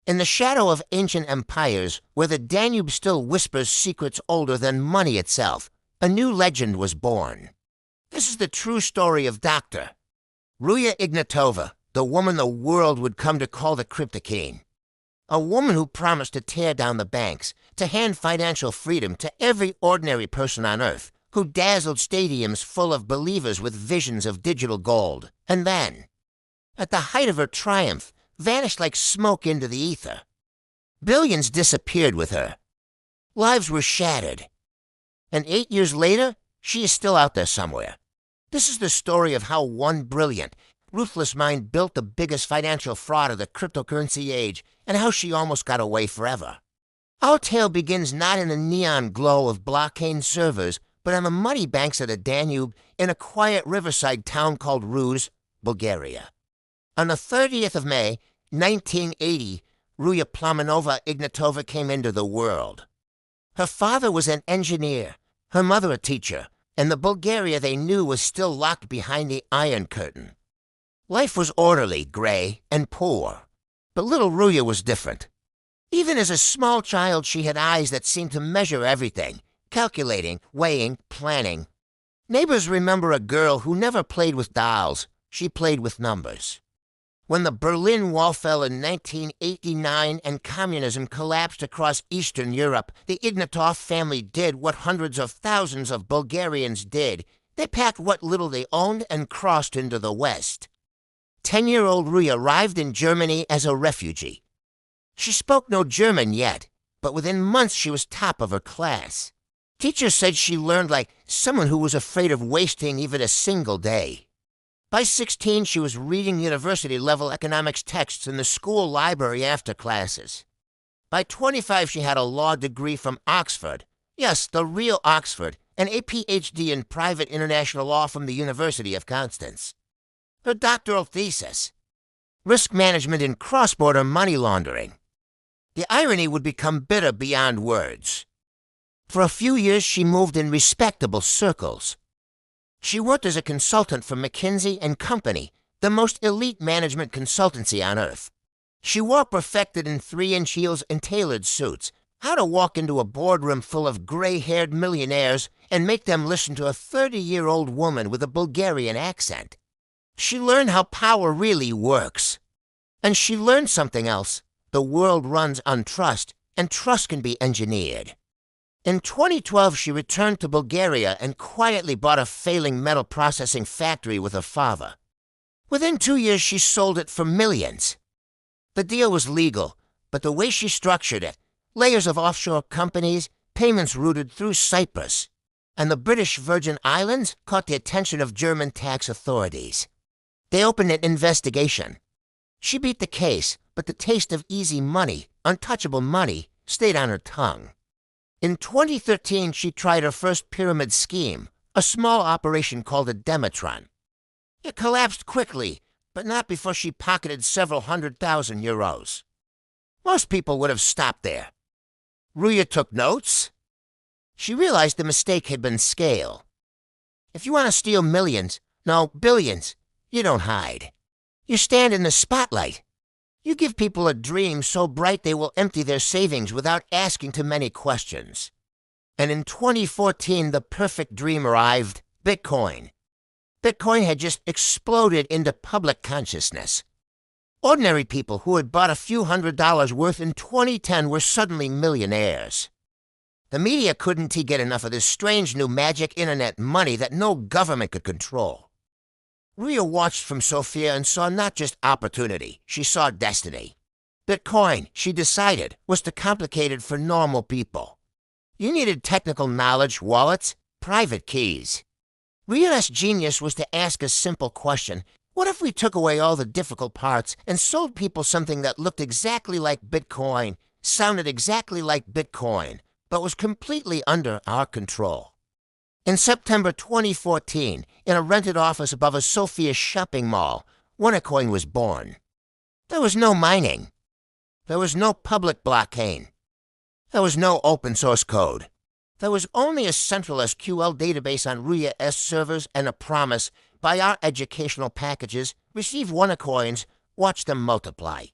In the shadow of ancient empires, where the Danube still whispers secrets older than money itself, a new legend was born. This is the true story of Dr. Ruja Ignatova, the woman the world would come to call the Cryptoqueen. A woman who promised to tear down the banks, to hand financial freedom to every ordinary person on Earth, who dazzled stadiums full of believers with visions of digital gold, and then, at the height of her triumph, vanished like smoke into the ether. Billions disappeared with her. Lives were shattered. And 8 years later, she is still out there somewhere. This is the story of how one brilliant, ruthless mind built the biggest financial fraud of the cryptocurrency age, and how she almost got away forever. Our tale begins not in the neon glow of blockade servers, but on the muddy banks of the Danube in a quiet riverside town called Ruja, Bulgaria. On the 30th of May, 1980, Ruja Ignatova came into the world. Her father was an engineer, her mother a teacher, and the Bulgaria they knew was still locked behind the Iron Curtain. Life was orderly, gray, and poor, but little Ruja was different. Even as a small child, she had eyes that seemed to measure everything, calculating, weighing, planning. Neighbors remember a girl who never played with dolls. She played with numbers. When the Berlin Wall fell in 1989 and communism collapsed across Eastern Europe, the Ignatov family did what hundreds of thousands of Bulgarians did. They packed what little they owned and crossed into the West. 10-year-old Ruja arrived in Germany as a refugee. She spoke no German yet, but within months she was top of her class. Teachers said she learned like someone who was afraid of wasting even a single day. By 16, she was reading university-level economics texts in the school library after classes. By 25, she had a law degree from Oxford. Yes, the real Oxford, and a PhD in private international law from the University of Constance. Her doctoral thesis, risk management in cross-border money laundering. The irony would become bitter beyond words. For a few years, she moved in respectable circles. She worked as a consultant for McKinsey & Company, the most elite management consultancy on Earth. She wore perfected in 3-inch heels and tailored suits, how to walk into a boardroom full of gray-haired millionaires and make them listen to a 30-year-old woman with a Bulgarian accent. She learned how power really works. And she learned something else. The world runs on trust, and trust can be engineered. In 2012, she returned to Bulgaria and quietly bought a failing metal processing factory with her father. Within 2 years, she sold it for millions. The deal was legal, but the way she structured it, layers of offshore companies, payments routed through Cyprus, and the British Virgin Islands caught the attention of German tax authorities. They opened an investigation. She beat the case, but the taste of easy money, untouchable money, stayed on her tongue. In 2013, she tried her first pyramid scheme, a small operation called a Demetron. It collapsed quickly, but not before she pocketed several €100,000. Most people would have stopped there. Ruja took notes. She realized the mistake had been scale. If you want to steal millions, no, billions, you don't hide. You stand in the spotlight. You give people a dream so bright they will empty their savings without asking too many questions. And in 2014, the perfect dream arrived, Bitcoin. Bitcoin had just exploded into public consciousness. Ordinary people who had bought a few $100s worth in 2010 were suddenly millionaires. The media couldn't get enough of this strange new magic internet money that no government could control. Ruja watched from Sofia and saw not just opportunity, she saw destiny. Bitcoin, she decided, was too complicated for normal people. You needed technical knowledge, wallets, private keys. Ruja's genius was to ask a simple question. What if we took away all the difficult parts and sold people something that looked exactly like Bitcoin, sounded exactly like Bitcoin, but was completely under our control? In September 2014, in a rented office above a Sofia shopping mall, OneCoin was born. There was no mining. There was no public blockchain. There was no open source code. There was only a central SQL database on Ruja's servers and a promise, buy our educational packages, receive OneCoins, watch them multiply.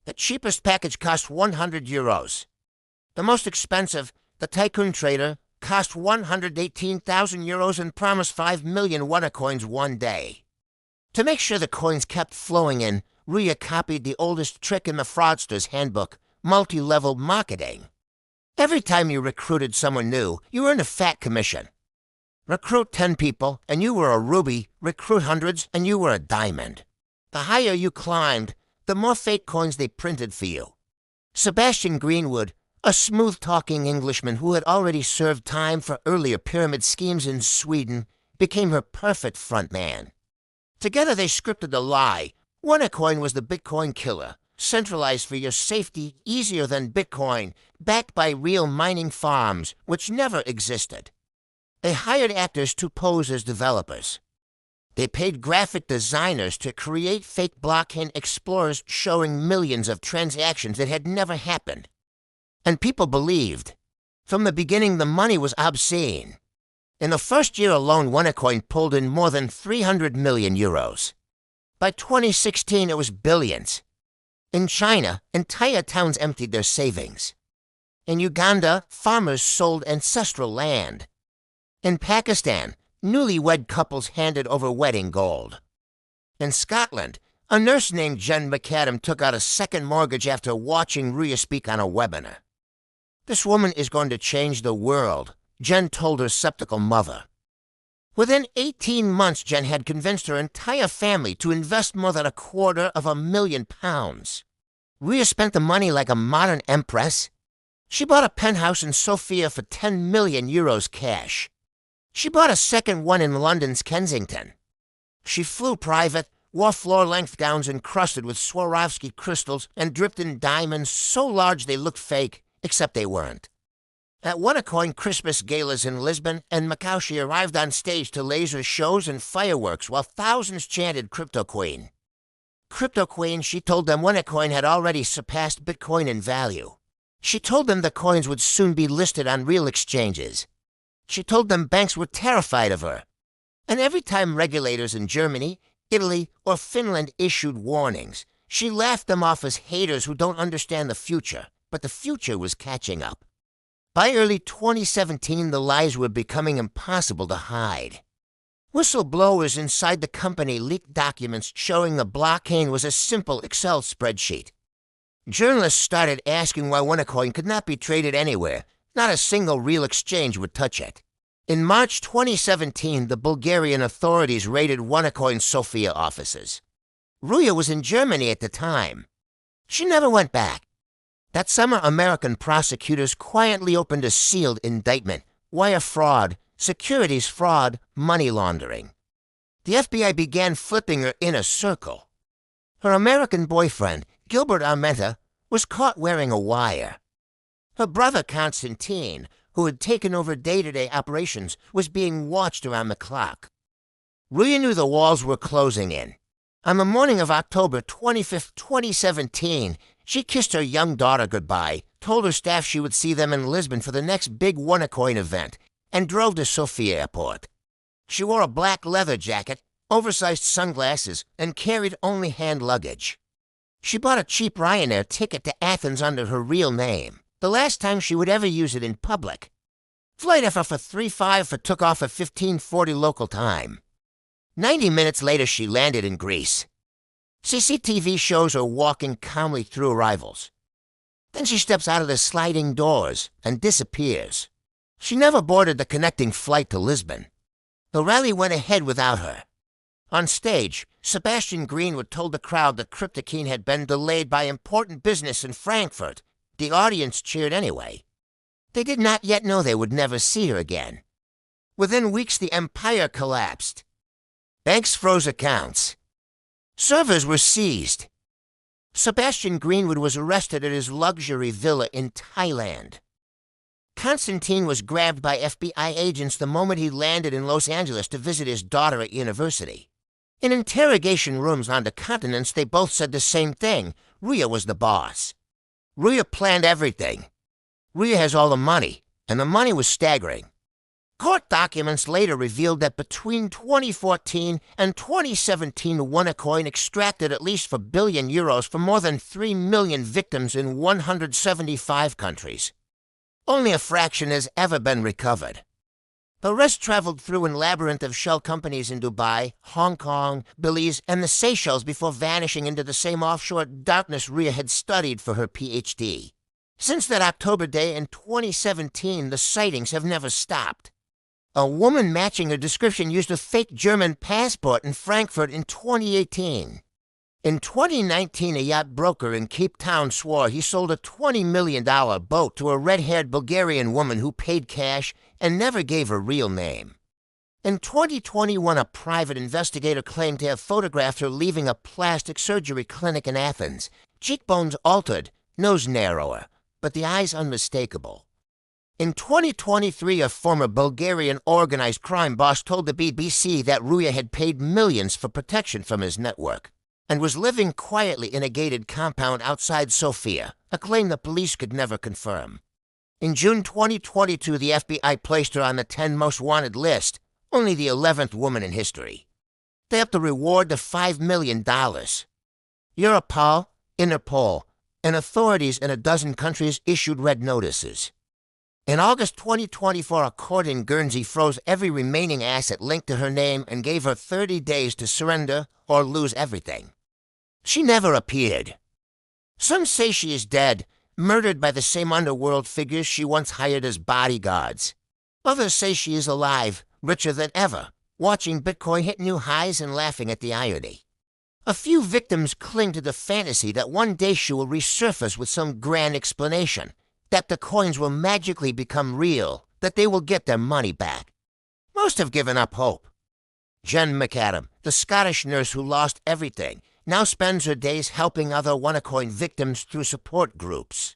The cheapest package cost 100 euros. The most expensive, the Tycoon Trader, cost 118,000 euros and promised 5 million OneCoins one day. To make sure the coins kept flowing in, Ruja copied the oldest trick in the fraudster's handbook, multi-level marketing. Every time you recruited someone new, you earned a fat commission. Recruit 10 people, and you were a ruby. Recruit hundreds, and you were a diamond. The higher you climbed, the more fake coins they printed for you. Sebastian Greenwood, a smooth-talking Englishman who had already served time for earlier pyramid schemes in Sweden, became her perfect front man. Together they scripted a lie. OneCoin was the Bitcoin killer, centralized for your safety, easier than Bitcoin, backed by real mining farms, which never existed. They hired actors to pose as developers. They paid graphic designers to create fake blockchain explorers showing millions of transactions that had never happened. And people believed. From the beginning, the money was obscene. In the first year alone, OneCoin pulled in more than 300 million euros. By 2016, it was billions. In China, entire towns emptied their savings. In Uganda, farmers sold ancestral land. In Pakistan, newlywed couples handed over wedding gold. In Scotland, a nurse named Jen McAdam took out a second mortgage after watching Ruja speak on a webinar. This woman is going to change the world, Jen told her skeptical mother. Within 18 months, Jen had convinced her entire family to invest more than £250,000. Ruja spent the money like a modern empress. She bought a penthouse in Sofia for 10 million euros cash. She bought a second one in London's Kensington. She flew private, wore floor-length gowns encrusted with Swarovski crystals and dripped in diamonds so large they looked fake, except they weren't. At OneCoin Christmas galas in Lisbon and Macau, she arrived on stage to laser shows and fireworks while thousands chanted Cryptoqueen. Cryptoqueen, she told them OneCoin had already surpassed Bitcoin in value. She told them the coins would soon be listed on real exchanges. She told them banks were terrified of her. And every time regulators in Germany, Italy, or Finland issued warnings, she laughed them off as haters who don't understand the future, but the future was catching up. By early 2017, the lies were becoming impossible to hide. Whistleblowers inside the company leaked documents showing the blockchain was a simple Excel spreadsheet. Journalists started asking why OneCoin could not be traded anywhere. Not a single real exchange would touch it. In March 2017, the Bulgarian authorities raided OneCoin's Sofia offices. Ruja was in Germany at the time. She never went back. That summer, American prosecutors quietly opened a sealed indictment: wire fraud, securities fraud, money laundering. The FBI began flipping her in a circle. Her American boyfriend, Gilbert Armenta, was caught wearing a wire. Her brother, Constantine, who had taken over day-to-day operations, was being watched around the clock. Ruja knew the walls were closing in. On the morning of October 25, 2017, she kissed her young daughter goodbye, told her staff she would see them in Lisbon for the next big OneCoin event, and drove to Sofia Airport. She wore a black leather jacket, oversized sunglasses, and carried only hand luggage. She bought a cheap Ryanair ticket to Athens under her real name, the last time she would ever use it in public. Flight FF35 took off at 15:40 local time. 90 minutes later, she landed in Greece. CCTV shows her walking calmly through arrivals. Then she steps out of the sliding doors and disappears. She never boarded the connecting flight to Lisbon. The rally went ahead without her. On stage, Sebastian Greenwood told the crowd that Cryptoqueen had been delayed by important business in Frankfurt. The audience cheered anyway. They did not yet know they would never see her again. Within weeks, the empire collapsed. Banks froze accounts. Servers were seized. Sebastian Greenwood was arrested at his luxury villa in Thailand. Constantine was grabbed by FBI agents the moment he landed in Los Angeles to visit his daughter at university. In interrogation rooms on the continents, they both said the same thing: Ruja was the boss. Ruja planned everything. Ruja has all the money, and the money was staggering. Court documents later revealed that between 2014 and 2017, OneCoin extracted at least €4 billion from more than 3 million victims in 175 countries. Only a fraction has ever been recovered. The rest traveled through a labyrinth of shell companies in Dubai, Hong Kong, Belize, and the Seychelles before vanishing into the same offshore darkness Ruja had studied for her PhD. Since that October day in 2017, the sightings have never stopped. A woman matching her description used a fake German passport in Frankfurt in 2018. In 2019, a yacht broker in Cape Town swore he sold a $20 million boat to a red-haired Bulgarian woman who paid cash and never gave her real name. In 2021, a private investigator claimed to have photographed her leaving a plastic surgery clinic in Athens. Cheekbones altered, nose narrower, but the eyes unmistakable. In 2023, a former Bulgarian organized crime boss told the BBC that Ruja had paid millions for protection from his network and was living quietly in a gated compound outside Sofia, a claim the police could never confirm. In June 2022, the FBI placed her on the 10 most wanted list, only the 11th woman in history. They upped the reward to $5 million. Europol, Interpol, and authorities in a dozen countries issued red notices. In August 2024, a court in Guernsey froze every remaining asset linked to her name and gave her 30 days to surrender or lose everything. She never appeared. Some say she is dead, murdered by the same underworld figures she once hired as bodyguards. Others say she is alive, richer than ever, watching Bitcoin hit new highs and laughing at the irony. A few victims cling to the fantasy that one day she will resurface with some grand explanation, that the coins will magically become real, that they will get their money back. Most have given up hope. Jen McAdam, the Scottish nurse who lost everything, now spends her days helping other OneCoin victims through support groups.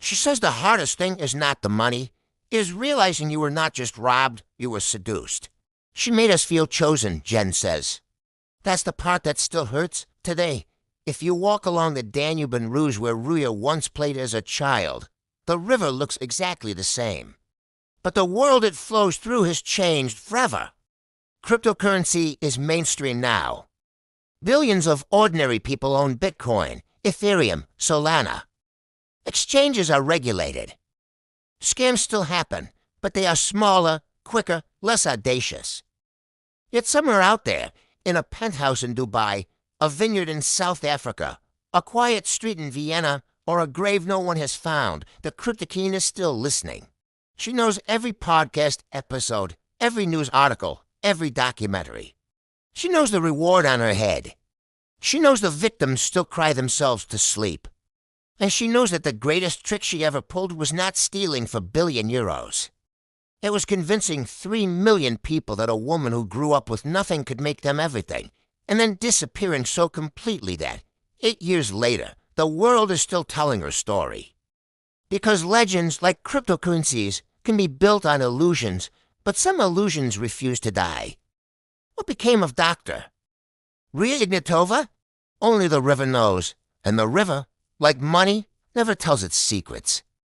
She says the hardest thing is not the money, it is realizing you were not just robbed, you were seduced. She made us feel chosen, Jen says. That's the part that still hurts today. If you walk along the Danube and Rouge where Ruja once played as a child, the river looks exactly the same. But the world it flows through has changed forever. Cryptocurrency is mainstream now. Billions of ordinary people own Bitcoin, Ethereum, Solana. Exchanges are regulated. Scams still happen, but they are smaller, quicker, less audacious. Yet somewhere out there, in a penthouse in Dubai, a vineyard in South Africa, a quiet street in Vienna, or a grave no one has found, the Cryptoqueen is still listening. She knows every podcast episode, every news article, every documentary. She knows the reward on her head. She knows the victims still cry themselves to sleep. And she knows that the greatest trick she ever pulled was not stealing for €1 billion. It was convincing 3 million people that a woman who grew up with nothing could make them everything, and then disappearing so completely that, 8 years later, the world is still telling her story. Because legends, like cryptocurrencies, can be built on illusions, but some illusions refuse to die. What became of Dr. Ruja Ignatova? Only the river knows, and the river, like money, never tells its secrets.